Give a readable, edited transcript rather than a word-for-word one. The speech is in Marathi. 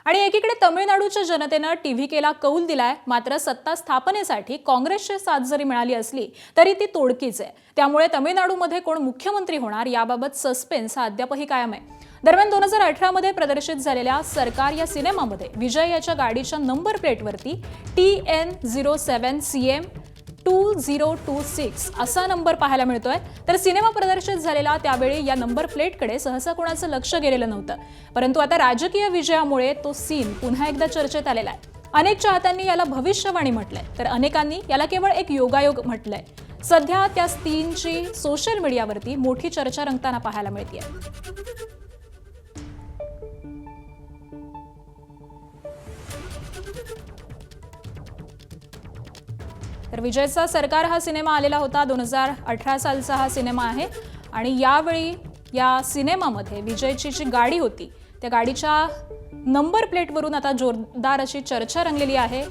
आणि एकीकडे तमिळनाडूच्या जनतेनं टीव्हीकेला कौल दिलाय, मात्र सत्ता स्थापनेसाठी काँग्रेसची साथ जरी मिळाली असली तरी ती तोडकीच आहे। त्यामुळे तमिळनाडूमध्ये कोण मुख्यमंत्री होणार याबाबत सस्पेन्स हा अद्यापही कायम आहे। दरम्यान 2018 मध्ये प्रदर्शित झालेल्या सरकार या सिनेमामध्ये विजय याच्या गाडीच्या नंबर प्लेटवरती TN07CM 2026 असा नंबर पाहायला मिळतोय। तर सिनेमा प्रदर्शित झालेला त्यावेळी या नंबर प्लेटकडे सहसा कोणाचं लक्ष गेलेलं नव्हतं, परंतु आता राजकीय विजयामुळे तो सीन पुन्हा एकदा चर्चेत आलेला आहे। अनेक चाहत्यांनी याला भविष्यवाणी म्हटलंय, तर अनेकांनी याला केवळ एक योगायोग म्हटलंय। सध्या त्या सीनची सोशल मीडियावरती मोठी चर्चा रंगताना पाहायला मिळतेय। तर विजयचा सरकार हा सिनेमा आलेला होता, 2018 सालचा हा सिनेमा आहे आणि यावेळी या सिनेमामध्ये विजयची जी गाडी होती त्या गाडीच्या नंबर प्लेटवरून आता जोरदार अशी चर्चा रंगलेली आहे।